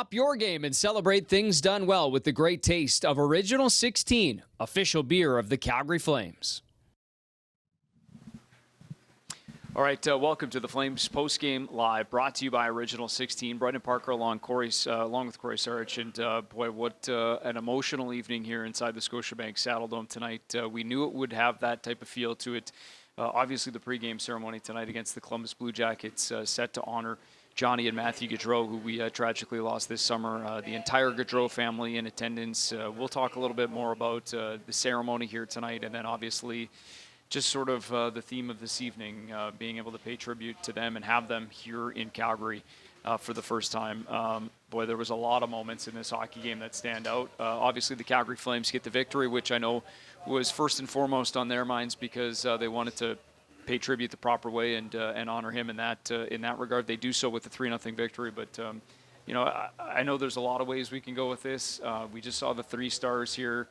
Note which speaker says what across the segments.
Speaker 1: Up your game and celebrate things done well with the great taste of Original 16, official beer of the Calgary Flames. All right, welcome to the Flames postgame live, brought to you by Original 16. Brendan Parker along with Cory Sarich, and boy, what an emotional evening here inside the Scotiabank Saddledome tonight. We knew it would have that type of feel to it. Obviously, the pregame ceremony tonight against the Columbus Blue Jackets set to honor Johnny and Matthew Gaudreau, who we tragically lost this summer. The entire Gaudreau family in attendance. We'll talk a little bit more about the ceremony here tonight, and then obviously just sort of the theme of this evening, being able to pay tribute to them and have them here in Calgary for the first time. Boy, there was a lot of moments in this hockey game that stand out. Obviously, the Calgary Flames get the victory, which I know was first and foremost on their minds because they wanted to pay tribute the proper way and honor him in that regard. They do so with the 3-0 victory, but I know there's a lot of ways we can go with this. We just saw the 3 stars here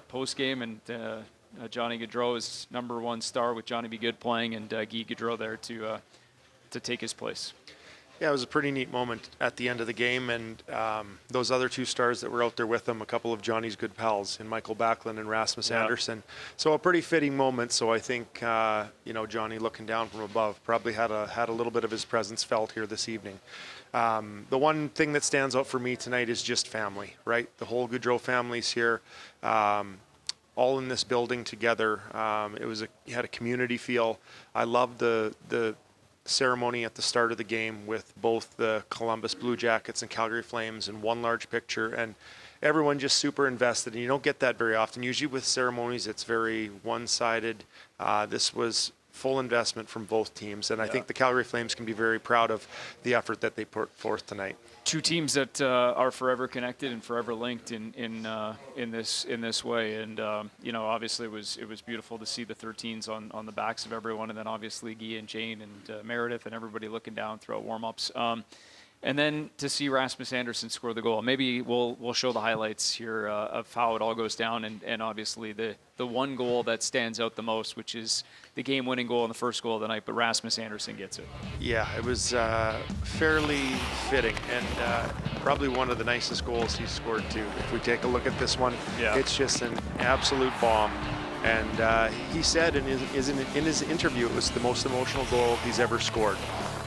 Speaker 1: post game, and Johnny Gaudreau is number 1 star with Johnny B. Good playing, and Guy Gaudreau there to take his place.
Speaker 2: Yeah, it was a pretty neat moment at the end of the game, and those other 2 stars that were out there with him, a couple of Johnny's good pals, in Mikael Backlund and Rasmus Andersson. So a pretty fitting moment. So I think Johnny, looking down from above, probably had a little bit of his presence felt here this evening. The one thing that stands out for me tonight is just family, right? The whole Gaudreau family's here, all in this building together. It had a community feel. I loved the ceremony at the start of the game with both the Columbus Blue Jackets and Calgary Flames in one large picture, and everyone just super invested. And you don't get that very often. Usually with ceremonies, it's very one-sided. This was full investment from both teams, and I think the Calgary Flames can be very proud of the effort that they put forth tonight. 2
Speaker 1: teams that are forever connected and forever linked in this way, and obviously it was beautiful to see the 13s on the backs of everyone, and then obviously Guy and Jane and Meredith and everybody looking down throughout warm-ups. And then to see Rasmus Andersson score the goal. Maybe we'll show the highlights here of how it all goes down, and obviously the one goal that stands out the most, which is the game-winning goal and the first goal of the night, but Rasmus Andersson gets it.
Speaker 2: Yeah, it was fairly fitting, and probably one of the nicest goals he's scored too. If we take a look at this one, it's just an absolute bomb. And he said in his interview it was the most emotional goal he's ever scored.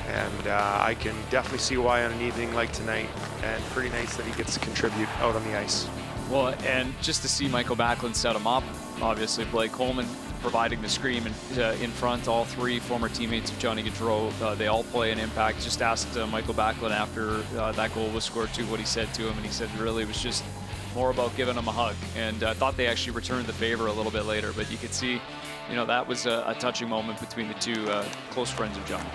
Speaker 2: And I can definitely see why on an evening like tonight, and pretty nice that he gets to contribute out on the ice.
Speaker 1: Well, and just to see Mikael Backlund set him up, obviously Blake Coleman providing the scream in front, all 3 former teammates of Johnny Gaudreau, they all play an impact. Just asked Mikael Backlund after that goal was scored too what he said to him, and he said really it was just more about giving him a hug, and I thought they actually returned the favor a little bit later, but you could see, that was a touching moment between the 2 close friends of Johnny.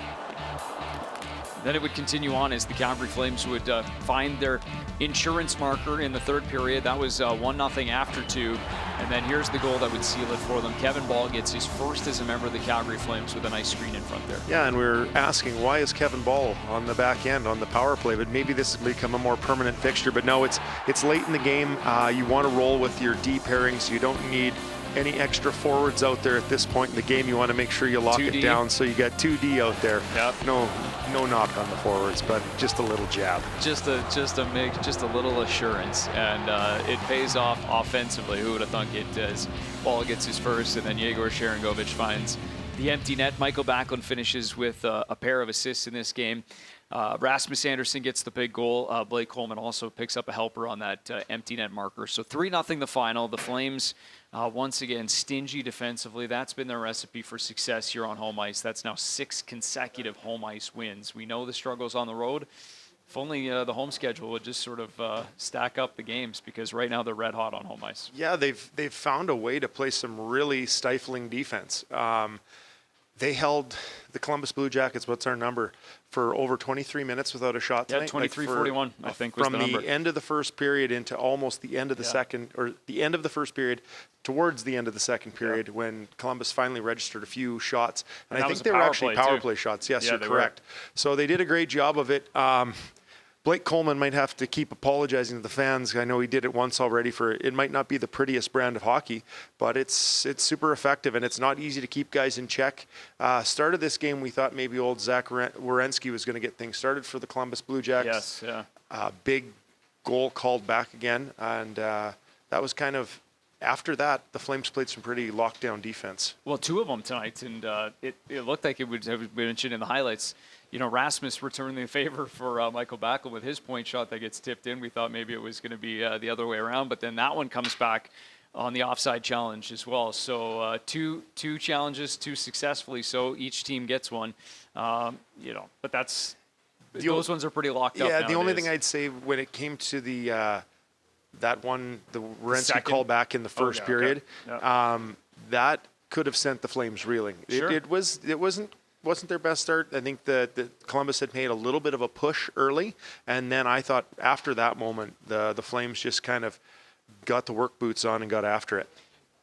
Speaker 1: Then it would continue on as the Calgary Flames would find their insurance marker in the 3rd period. That was 1-0 after 2. And then here's the goal that would seal it for them. Kevin Ball gets his first as a member of the Calgary Flames with a nice screen in front there.
Speaker 2: Yeah, and we're asking, why is Kevin Ball on the back end on the power play? But maybe this has become a more permanent fixture. But no, it's late in the game. You want to roll with your D pairings. You don't need any extra forwards out there at this point in the game. You want to make sure you lock 2D. It down, so you got 2D out there.
Speaker 1: Yep.
Speaker 2: No knock on the forwards, but just a little jab.
Speaker 1: Just a little assurance, and it pays off offensively. Who would have thunk it, as Ball gets his first, and then Yegor Sharangovich finds the empty net. Mikael Backlund finishes with a pair of assists in this game. Rasmus Andersson gets the big goal. Blake Coleman also picks up a helper on that empty net marker. So 3-0 the final. The Flames, once again, stingy defensively. That's been their recipe for success here on home ice. That's now 6 consecutive home ice wins. We know the struggles on the road. If only the home schedule would just sort of stack up the games, because right now they're red hot on home ice.
Speaker 2: Yeah, they've found a way to play some really stifling defense. They held the Columbus Blue Jackets, what's our number, for over 23 minutes without a shot tonight.
Speaker 1: Yeah, 23-41, I think was the number.
Speaker 2: From the end of the first period into almost the end of the second, or the end of the first period, towards the end of the second period, when Columbus finally registered a few shots. And I think they were actually power play shots. Yes, you're correct. So they did a great job of it. Blake Coleman might have to keep apologizing to the fans. I know he did it once already. It might not be the prettiest brand of hockey, but it's super effective, and it's not easy to keep guys in check. Start of this game, we thought maybe old Zach Werenski was going to get things started for the Columbus Blue Jacks.
Speaker 1: Yes, yeah.
Speaker 2: big goal called back again, and that was kind of, after that, the Flames played some pretty lockdown defense.
Speaker 1: Well, 2 of them tonight, and it looked like it would have been mentioned in the highlights. Rasmus returned the favor for Mikael Backlund with his point shot that gets tipped in. We thought maybe it was going to be the other way around, but then that one comes back on the offside challenge as well. So two challenges, 2 successfully. So each team gets one. But those ones are pretty locked up.
Speaker 2: Yeah,
Speaker 1: nowadays.
Speaker 2: the only thing I'd say when it came to the that one, the Werenski call back in the first period, that could have sent the Flames reeling.
Speaker 1: Sure.
Speaker 2: It wasn't their best start. I think that Columbus had made a little bit of a push early, and then I thought after that moment, the Flames just kind of got the work boots on and got after it.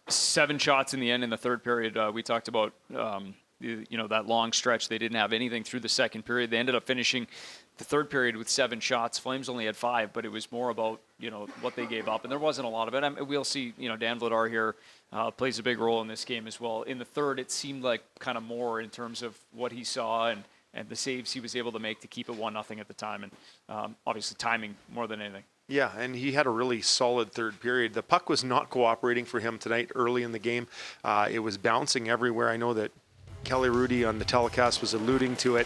Speaker 1: 7 shots in the end in the third period. We talked about that long stretch. They didn't have anything through the second period. They ended up finishing the third period with 7 shots. Flames only had 5, but it was more about what they gave up, and there wasn't a lot of it. We'll see. Dan Vladar here plays a big role in this game as well. In the third, it seemed like kind of more in terms of what he saw and the saves he was able to make to keep it 1-0 at the time, and obviously timing more than anything.
Speaker 2: Yeah, and he had a really solid third period. The puck was not cooperating for him tonight early in the game. It was bouncing everywhere. I know that Kelly Rudy on the telecast was alluding to it,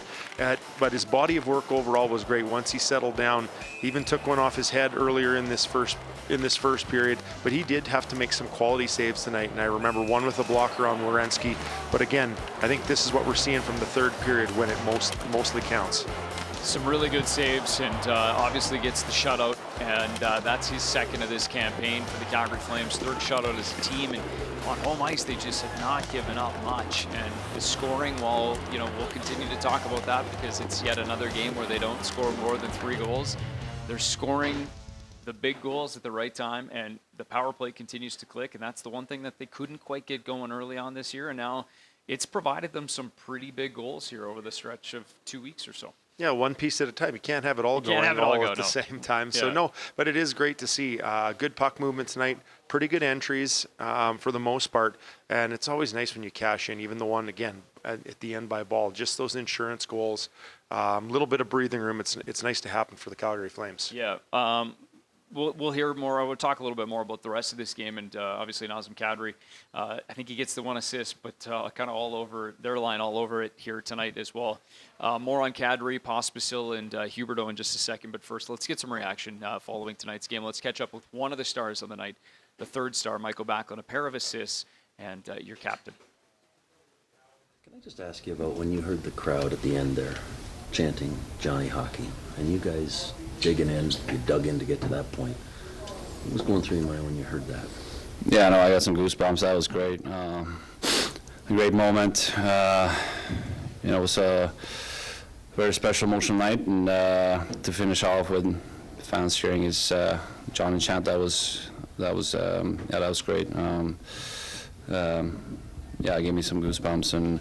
Speaker 2: but his body of work overall was great. Once he settled down, he even took one off his head earlier in this first period, but he did have to make some quality saves tonight, and I remember one with a blocker on Werenski. But again, I think this is what we're seeing from the third period when it mostly counts.
Speaker 1: Some really good saves, and obviously gets the shutout, and that's his second of this campaign for the Calgary Flames. Third shutout as a team, and on home ice they just have not given up much. And the scoring, while we'll continue to talk about that because it's yet another game where they don't score more than 3 goals. They're scoring the big goals at the right time, and the power play continues to click, and that's the one thing that they couldn't quite get going early on this year, and now it's provided them some pretty big goals here over the stretch of 2 weeks or so.
Speaker 2: Yeah, one piece at a time. You can't have it all going at the same time. So no, but it is great to see good puck movement tonight. Pretty good entries for the most part, and it's always nice when you cash in, even the one again at the end by ball. Just those insurance goals, little bit of breathing room. It's nice to happen for the Calgary Flames.
Speaker 1: Yeah. We'll hear more. We'll talk a little bit more about the rest of this game, and obviously Nazem Kadri. I think he gets the 1 assist, but kind of all over their line, all over it here tonight as well. More on Kadri, Pospisil, and Huberdeau in just a second. But first, let's get some reaction following tonight's game. Let's catch up with one of the stars of the night, the third star, Mikael Backlund, a pair of assists, and your captain.
Speaker 3: Can I just ask you about when you heard the crowd at the end there chanting Johnny Hockey, and you guys digging in, you dug in to get to that point. What was going through your mind when you heard that?
Speaker 4: Yeah, no, I got some goosebumps. That was great. A great moment. It was a very special, emotional night, and to finish off with fans cheering his Johnny chant, that was great. It gave me some goosebumps, and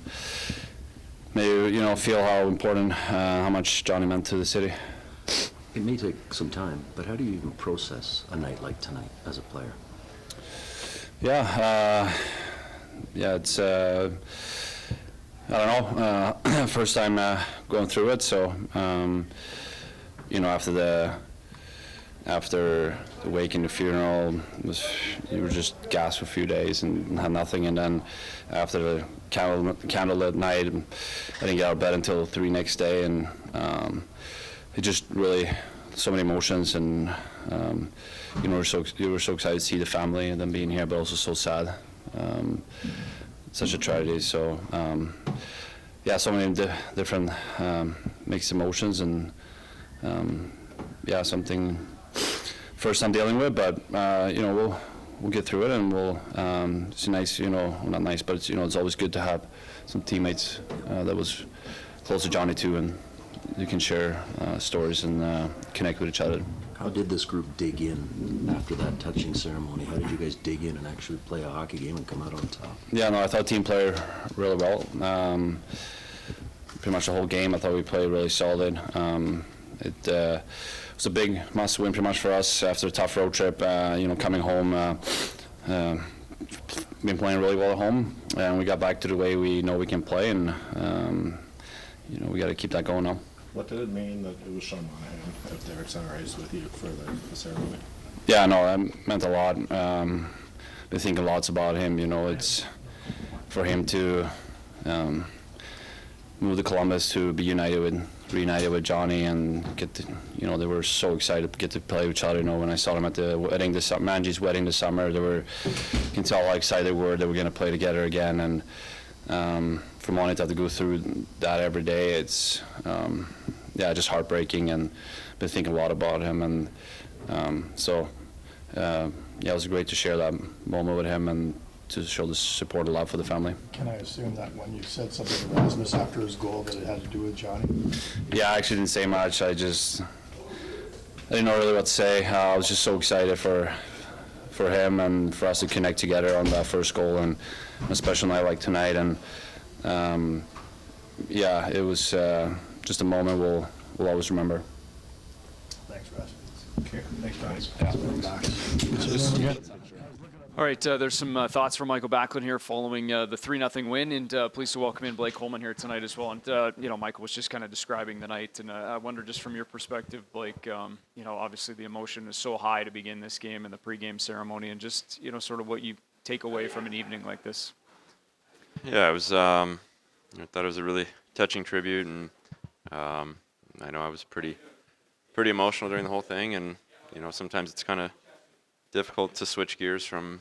Speaker 4: maybe feel how important, how much Johnny meant to the city.
Speaker 3: It may take some time, but how do you even process a night like tonight as a player?
Speaker 4: It's I don't know, first time going through it, so after the wake and the funeral, you were just gasped for a few days and had nothing, and then after the candlelit night, I didn't get out of bed until 3 next day, and it just really so many emotions, and you were so excited to see the family and them being here, but also so sad. Such a tragedy. So so many different mixed emotions, and something first I'm dealing with, but we'll get through it, and we'll it's nice, not nice, but it's it's always good to have some teammates that was close to Johnny too, and you can share stories and connect with each other.
Speaker 3: How did this group dig in after that touching ceremony? How did you guys dig in and actually play a hockey game and come out on top? Yeah, no,
Speaker 4: I thought team played really well. Pretty much the whole game, I thought we played really solid. It was a big must-win pretty much for us after a tough road trip. Coming home, been playing really well at home, and we got back to the way we know we can play, and we got to keep that going now.
Speaker 5: What did it mean that it was Sean Monahan out there at center ice with you for the ceremony?
Speaker 4: Yeah, no, that meant a lot. Been thinking lots about him. It's for him to move to Columbus, to be reunited with Johnny, and get to, they were so excited to get to play with each other. When I saw them at the wedding, Manji's wedding this summer, you can tell how excited they were going to play together again. And for Monahan to have to go through that every day, it's just heartbreaking, and been thinking a lot about him. And it was great to share that moment with him and to show the support and love for the family.
Speaker 6: Can I assume that when you said something to Rasmus after his goal that it had to do with Johnny?
Speaker 4: Yeah, I actually didn't say much. I didn't know really what to say. I was just so excited for him and for us to connect together on that first goal, and a special night like tonight. And it was just a moment we'll always remember.
Speaker 6: Thanks, Rasmus.
Speaker 5: Okay, thanks, guys.
Speaker 1: All right, there's some thoughts from Mikael Backlund here following the 3-0 win, and pleased to welcome in Blake Coleman here tonight as well. And Michael was just kind of describing the night, and I wonder, just from your perspective, Blake, obviously the emotion is so high to begin this game and the pregame ceremony, and just sort of what you take away from an evening like this.
Speaker 7: Yeah, it was. I thought it was a really touching tribute, and I know I was pretty emotional during the whole thing, and sometimes it's kind of difficult to switch gears from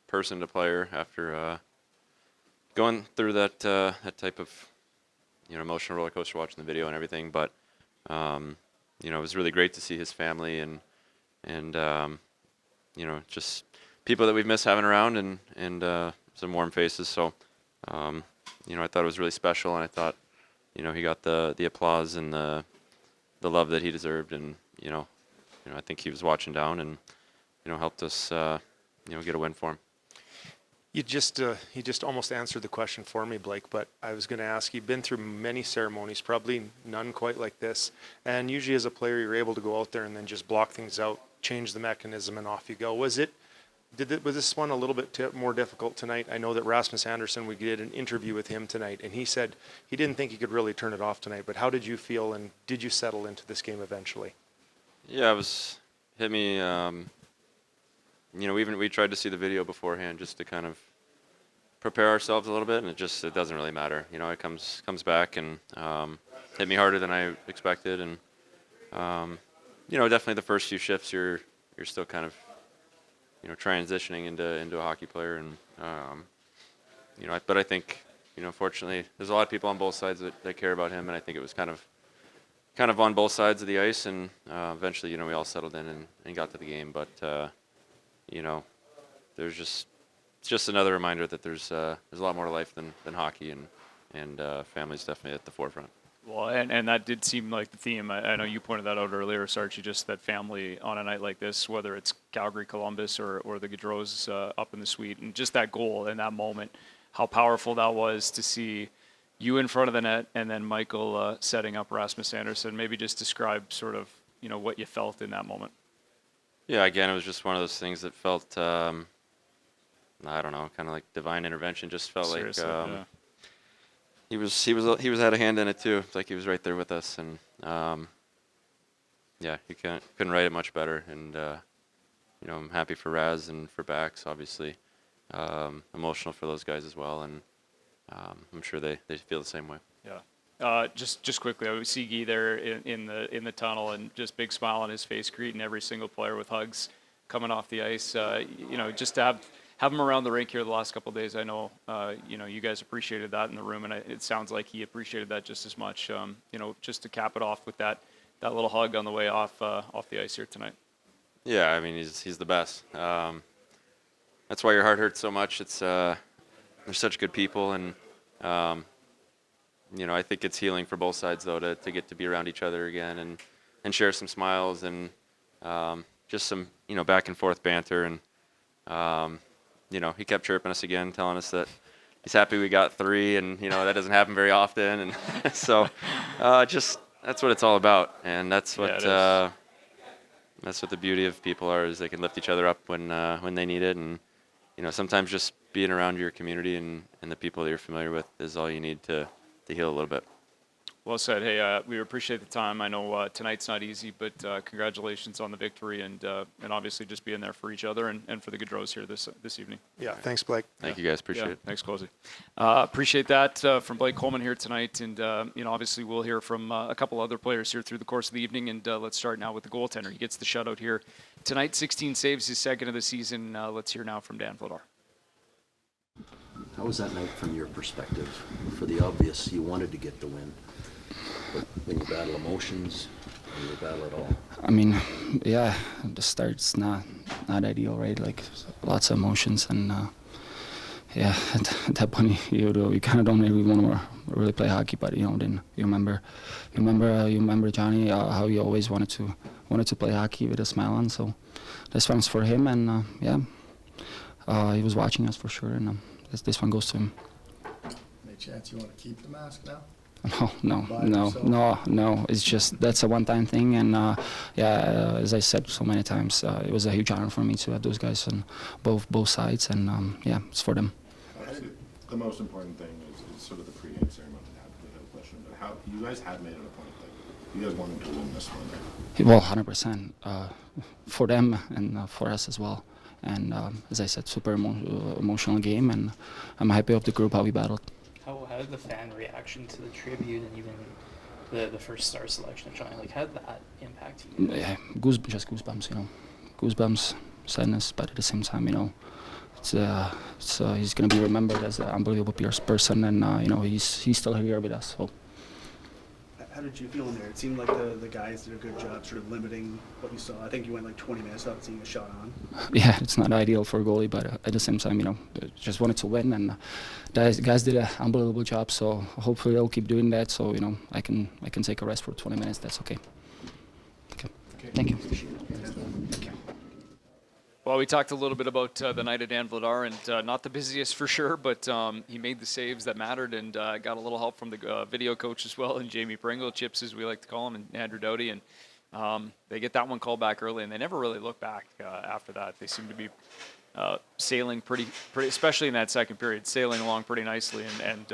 Speaker 7: person to player after going through that type of emotional roller coaster, watching the video and everything. But it was really great to see his family and just people that we've missed having around, and some warm faces. So I thought it was really special, and I thought he got the applause and the love that he deserved, and I think he was watching down and helped us get a win for him.
Speaker 2: You just almost answered the question for me, Blake, but I was going to ask, you've been through many ceremonies, probably none quite like this, and usually as a player you're able to go out there and then just block things out, change the mechanism, and off you go. Was this one a little bit more difficult tonight? I know that Rasmus Andersson, we did an interview with him tonight, and he said he didn't think he could really turn it off tonight, but how did you feel, and did you settle into this game eventually?
Speaker 7: Yeah, hit me. We tried to see the video beforehand just to kind of prepare ourselves a little bit, and it doesn't really matter. It comes back and hit me harder than I expected, and definitely the first few shifts you're still kind of transitioning into a hockey player, and but I think fortunately there's a lot of people on both sides that care about him, and I think it was kind of on both sides of the ice, and eventually we all settled in and got to the game, but. It's just another reminder that there's a lot more to life than hockey, and family's definitely at the forefront.
Speaker 1: Well, and that did seem like the theme. I know you pointed that out earlier, Sarich, just that family on a night like this, whether it's Calgary, Columbus, or the Gaudreaus up in the suite, and just that goal in that moment, how powerful that was to see you in front of the net, and then Michael setting up Rasmus Andersson. Maybe just describe sort of what you felt in that moment.
Speaker 7: Yeah, again, it was just one of those things that felt, I don't know, kind of like divine intervention. Just felt
Speaker 1: Seriously,
Speaker 7: like he was had a hand in it too. It's like he was right there with us, and you couldn't write it much better. And I'm happy for Raz and for Bax, obviously, emotional for those guys as well, and I'm sure they feel the same way.
Speaker 1: Yeah. Just quickly, I see Guy there in the tunnel, and just big smile on his face, greeting every single player with hugs coming off the ice. Just to have him around the rink here the last couple of days. I know you guys appreciated that in the room, and it sounds like he appreciated that just as much. Just to cap it off with that little hug on the way off the ice here tonight.
Speaker 7: Yeah, I mean he's the best. That's why your heart hurts so much. It's they're such good people, and I think it's healing for both sides, though, to get to be around each other again and share some smiles and just some, back and forth banter. And, he kept chirping us again, telling us that he's happy we got 3, and, that doesn't happen very often. And so just that's what it's all about. And that's what that's what the beauty of people is they can lift each other up when they need it. And, sometimes just being around your community and the people that you're familiar with is all you need to heal a little bit.
Speaker 1: Well said. Hey, we appreciate the time. I know tonight's not easy, but congratulations on the victory and obviously just being there for each other and for the Gaudreaus here this evening.
Speaker 2: Yeah, thanks, Blake.
Speaker 7: Thank you guys. Appreciate it.
Speaker 1: Thanks, Cozy. Appreciate that from Blake Coleman here tonight, and obviously we'll hear from a couple other players here through the course of the evening. And let's start now with the goaltender. He gets the shutout here tonight. 16 saves, his second of the season. Let's hear now from Dan Vladar.
Speaker 3: How was that night from your perspective? For the obvious, you wanted to get the win. But when you battle emotions, when you battle it all.
Speaker 8: I mean, yeah, the start's not ideal, right? Like lots of emotions, and yeah, at that point you kind of don't really want to really play hockey, but then you remember Johnny, how he always wanted to play hockey with a smile on. So this one's for him, and yeah, he was watching us for sure, and this one goes to him.
Speaker 6: Any chance you want to keep the mask now?
Speaker 8: No. It's just that's a one-time thing, and as I said so many times, it was a huge honor for me to have those guys on both sides, and yeah, it's for them.
Speaker 5: Obviously, the most important thing is sort of the pre-game ceremony. Without question, but how you guys had made it a point that you guys wanted to win this one, right?
Speaker 8: Well, 100% for them and for us as well. And as I said, super emotional game, and I'm happy of the group how we battled.
Speaker 9: How did the fan reaction to the tribute and even the first star selection of Johnny, like how did that impact you?
Speaker 8: Yeah, goosebumps, goosebumps, sadness, but at the same time, he's gonna be remembered as an unbelievable person, and he's still here with us. So.
Speaker 10: How did you feel in there? It seemed like the guys did a good job sort of limiting what you saw. I think you went like 20 minutes without seeing a shot on.
Speaker 8: Yeah, it's not ideal for a goalie, but at the same time, just wanted to win, and the guys did an unbelievable job. So hopefully they'll keep doing that. So I can take a rest for 20 minutes. That's okay. Okay. Thank you. Thank you.
Speaker 1: Well, we talked a little bit about the night at Dan Vladar, and not the busiest for sure, but he made the saves that mattered and got a little help from the video coach as well, and Jamie Pringle, Chips as we like to call him, and Andrew Doughty, and they get that one called back early, and they never really look back after that. They seem to be sailing pretty, especially in that second period, sailing along pretty nicely and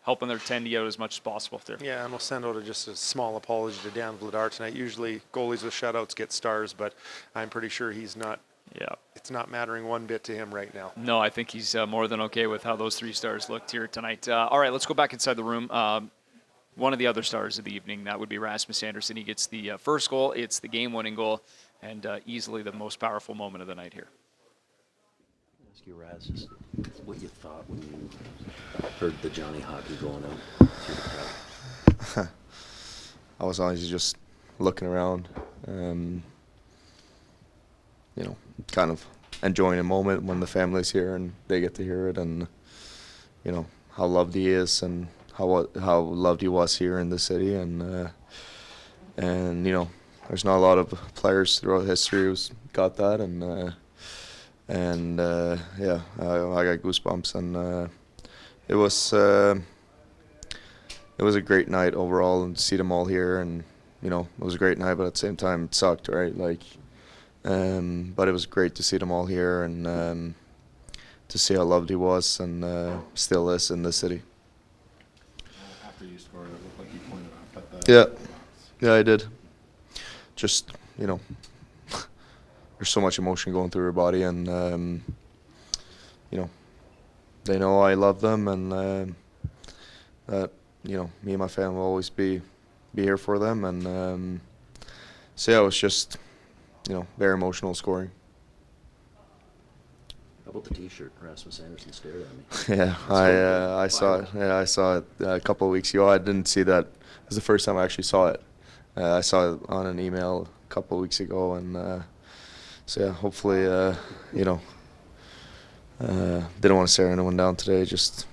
Speaker 1: helping their tendy out as much as possible there.
Speaker 2: Yeah, and we'll send out just a small apology to Dan Vladar tonight. Usually goalies with shutouts get stars, but I'm pretty sure he's not.
Speaker 1: Yeah.
Speaker 2: It's not mattering one bit to him right now.
Speaker 1: No, I think he's more than okay with how those 3 stars looked here tonight. All right, let's go back inside the room. One of the other stars of the evening, that would be Rasmus Andersson. He gets the first goal. It's the game-winning goal, and easily the most powerful moment of the night here.
Speaker 3: Ask you, Raz, just what you thought when you heard the Johnny hockey going out through the crowd.
Speaker 11: I was honestly just looking around. Kind of enjoying a moment when the family's here and they get to hear it, and how loved he is and how loved he was here in the city, and there's not a lot of players throughout history who's got that, and yeah, I got goosebumps, and it was a great night overall, and to see them all here, and it was a great night, but at the same time it sucked, right? But it was great to see them all here, and to see how loved he was and still is in the city.
Speaker 5: After you scored, it looked like you pointed up at the
Speaker 11: Yeah, I did. Just, there's so much emotion going through your body, and, they know I love them, and that, me and my family will always be here for them, and so yeah, it was just, very emotional scoring.
Speaker 3: How about the T-shirt? Rasmus Andersson stared at me.
Speaker 11: Yeah, I saw it. Yeah, I saw it a couple of weeks ago. I didn't see that. It was the first time I actually saw it. I saw it on an email a couple of weeks ago, and so yeah, hopefully, didn't want to stare anyone down today. Just,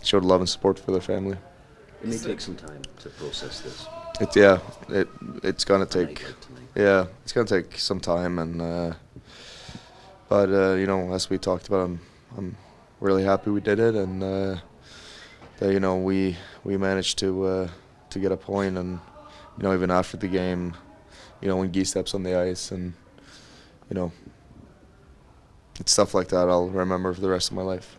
Speaker 11: showed love and support for their family.
Speaker 3: It may take some time to process this.
Speaker 11: It's gonna take. Yeah, it's gonna take some time, and but as we talked about, I'm really happy we did it, and that we managed to get a point, and even after the game, when Guy steps on the ice, and it's stuff like that I'll remember for the rest of my life.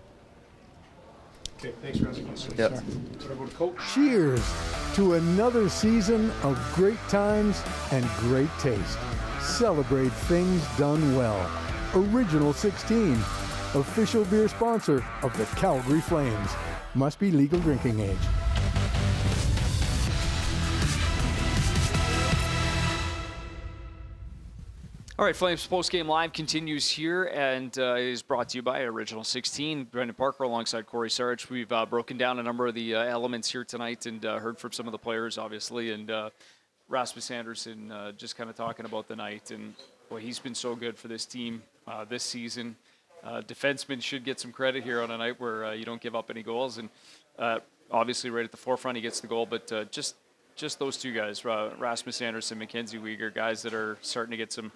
Speaker 6: Okay, thanks, Rasmus.
Speaker 11: Yep.
Speaker 6: So I go to coach.
Speaker 12: Cheers to another season of great times and great taste. Celebrate things done well. Original 16, official beer sponsor of the Calgary Flames. Must be legal drinking age.
Speaker 1: All right, Flames Postgame Live continues here and is brought to you by Original 16. Brendan Parker alongside Cory Sarich. We've broken down a number of the elements here tonight and heard from some of the players, obviously, and Rasmus Andersson just kind of talking about the night. And, boy, he's been so good for this team this season. Defensemen should get some credit here on a night where you don't give up any goals. And obviously right at the forefront he gets the goal, but just those two guys, Rasmus Andersson, Mackenzie Weegar, guys that are starting to get some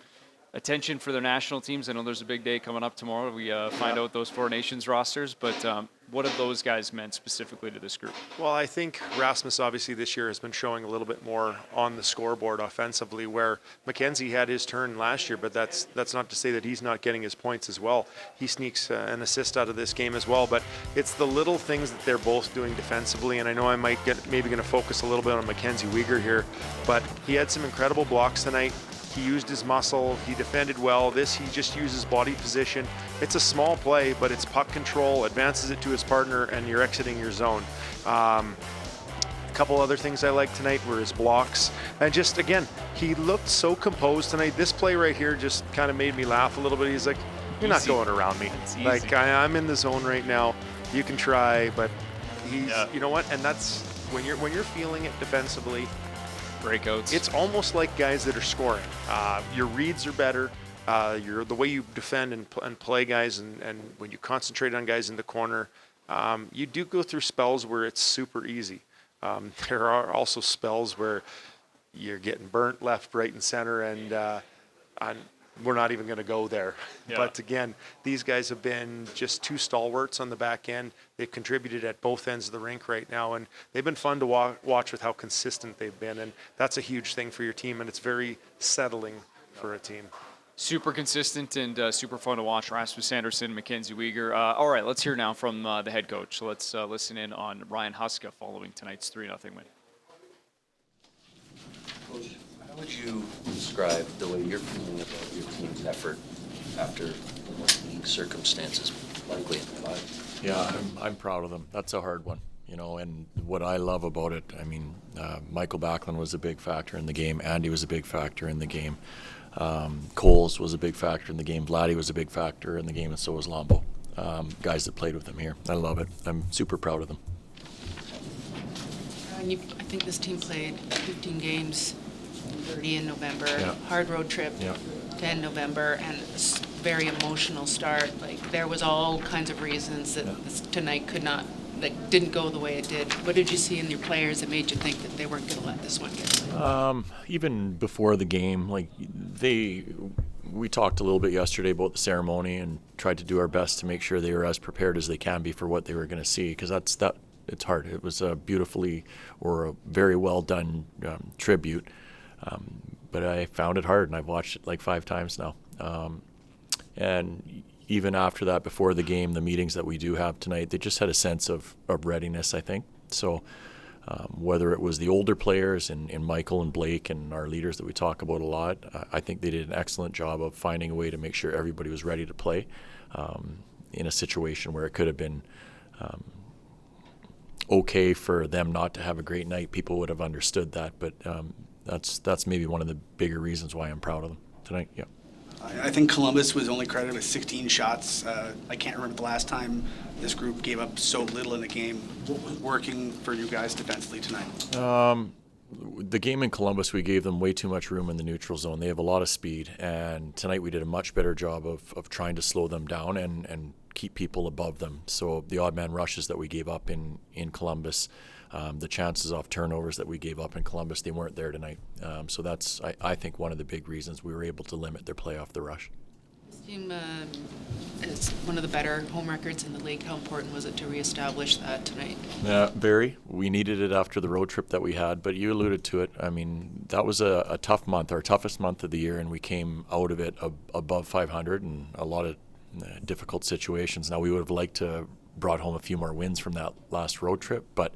Speaker 1: attention for their national teams. I know there's a big day coming up tomorrow. We find out those Four Nations rosters, but what have those guys meant specifically to this group?
Speaker 2: Well, I think Rasmus obviously this year has been showing a little bit more on the scoreboard offensively, where Mackenzie had his turn last year, but that's not to say that he's not getting his points as well. He sneaks an assist out of this game as well, but it's the little things that they're both doing defensively, and I know I might get maybe going to focus a little bit on Mackenzie Weegar here, but he had some incredible blocks tonight. He used his muscle, he defended well. He just uses body position. It's a small play, but it's puck control, advances it to his partner, and you're exiting your zone. A couple other things I liked tonight were his blocks. And just, again, he looked so composed tonight. This play right here just kind of made me laugh a little bit. He's like, you're not going around me. Like, I'm in the zone right now. You can try, but he's, you know what? And that's, when you're feeling it defensively,
Speaker 1: breakouts.
Speaker 2: It's almost like guys that are scoring. Your reads are better. The way you defend and play guys, and when you concentrate on guys in the corner, you do go through spells where it's super easy. There are also spells where you're getting burnt left, right, and center, and we're not even going to go there. Yeah. But again, these guys have been just two stalwarts on the back end. They've contributed at both ends of the rink right now, and they've been fun to watch with how consistent they've been, and that's a huge thing for your team, and it's very settling for a team.
Speaker 1: Super consistent and super fun to watch. Rasmus Andersson, Mackenzie Weegar. All right, let's hear now from the head coach. So let's listen in on Ryan Huska following tonight's 3-0 win.
Speaker 3: Coach, how would you describe the way you're feeling about your team's effort after the league circumstances likely in the life?
Speaker 13: Yeah, I'm proud of them. That's a hard one, you know, and what I love about it, I mean, Mikael Backlund was a big factor in the game. Andy was a big factor in the game. Coles was a big factor in the game. Vladar was a big factor in the game, and so was Lombo. Guys that played with him here. I love it. I'm super proud of them.
Speaker 14: I think this team played 15 games, 30 in November,
Speaker 13: yeah.
Speaker 14: Hard road trip
Speaker 13: yeah.
Speaker 14: to end November, and a very emotional start. Like, there was all kinds of reasons that this tonight didn't go the way it did. What did you see in your players that made you think that they weren't going to let this one get away?
Speaker 13: Even before the game, we talked a little bit yesterday about the ceremony and tried to do our best to make sure they were as prepared as they can be for what they were going to see, because it's hard. It was a very well done tribute, but I found it hard, and I've watched it like 5 times now. And even after that, before the game, the meetings that we do have tonight, they just had a sense of readiness, I think. So whether it was the older players and Michael and Blake and our leaders that we talk about a lot, I think they did an excellent job of finding a way to make sure everybody was ready to play in a situation where it could have been okay for them not to have a great night. People would have understood that, but that's maybe one of the bigger reasons why I'm proud of them tonight. Yeah.
Speaker 10: I think Columbus was only credited with 16 shots. I can't remember the last time this group gave up so little in a game. What was working for you guys defensively tonight?
Speaker 13: The game in Columbus, we gave them way too much room in the neutral zone. They have a lot of speed, and tonight we did a much better job of trying to slow them down and keep people above them. So the odd man rushes that we gave up in Columbus, the chances off turnovers that we gave up in Columbus, they weren't there tonight. So that's, I think, one of the big reasons we were able to limit their play off the rush.
Speaker 14: This team is one of the better home records in the league. How important was it to reestablish that tonight?
Speaker 13: Very. We needed it after the road trip that we had, but you alluded to it. I mean, that was a tough month, our toughest month of the year, and we came out of it above 500 and a lot of difficult situations. Now, we would have liked to brought home a few more wins from that last road trip. But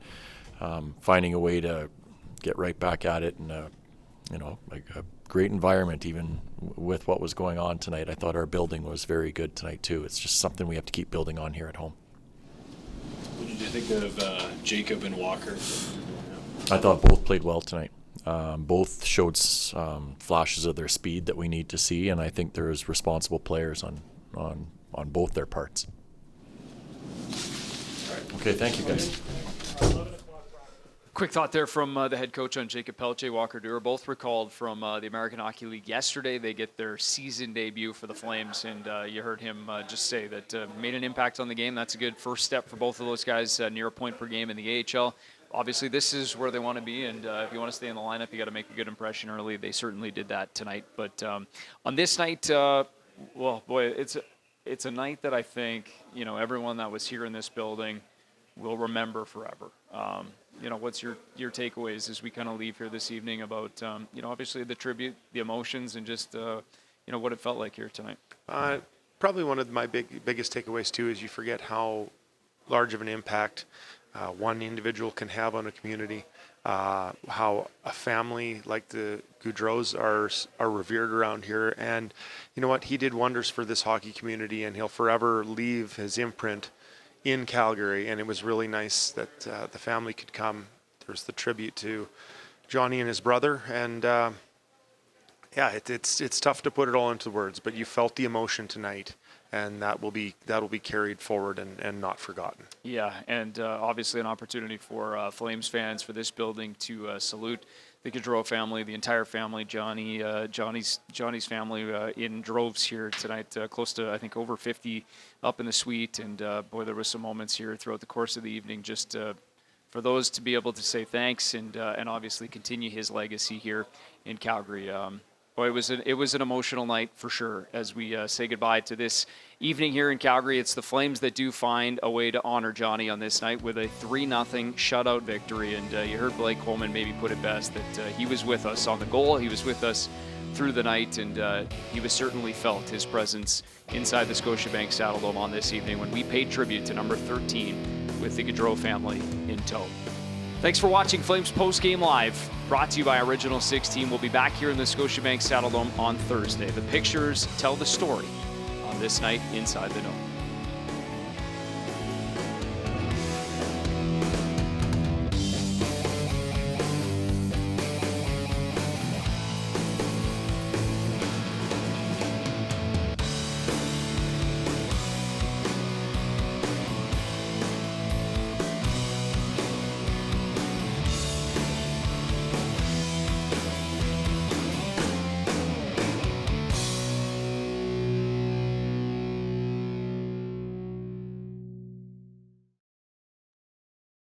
Speaker 13: finding a way to get right back at it in a great environment, even with what was going on tonight. I thought our building was very good tonight too. It's just something we have to keep building on here at home.
Speaker 15: What did you think of Jacob and Walker?
Speaker 13: I thought both played well tonight. Both showed flashes of their speed that we need to see, and I think there's responsible players on both their parts. Okay, thank you guys.
Speaker 1: Quick thought there from the head coach on Jacob Pelche, Walker Duer, both recalled from the American Hockey League yesterday. They get their season debut for the Flames, and you heard him just say that made an impact on the game. That's a good first step for both of those guys, near a point per game in the AHL. Obviously, this is where they want to be, and if you want to stay in the lineup, you got to make a good impression early. They certainly did that tonight. But on this night, well, boy, it's a night that I think everyone that was here in this building will remember forever. What's your takeaways as we kind of leave here this evening about obviously the tribute, the emotions, and just what it felt like here tonight?
Speaker 2: Probably one of my biggest takeaways too is you forget how large of an impact one individual can have on a community. How a family like the Gaudreaus are revered around here, and you know what, he did wonders for this hockey community, and he'll forever leave his imprint in Calgary. And it was really nice that the family could come. There's the tribute to Johnny and his brother, and it's tough to put it all into words, but you felt the emotion tonight, and that'll be carried forward and not forgotten. Yeah, and obviously an opportunity for Flames fans, for this building to salute the Gaudreau family, the entire family, Johnny's family in droves here tonight, close to, I think, over 50 up in the suite. And boy, there were some moments here throughout the course of the evening just for those to be able to say thanks and obviously continue his legacy here in Calgary. Boy, it was an emotional night for sure as we say goodbye to this evening here in Calgary. It's the Flames that do find a way to honor Johnny on this night with a 3-0 shutout victory. And you heard Blake Coleman maybe put it best, that he was with us on the goal. He was with us through the night, and he was certainly felt his presence inside the Scotiabank Saddledome on this evening when we paid tribute to number 13 with the Gaudreau family in tow. Thanks for watching Flames Postgame Live, brought to you by Original 16. We'll be back here in the Scotiabank Saddledome on Thursday. The pictures tell the story on this night inside the Dome.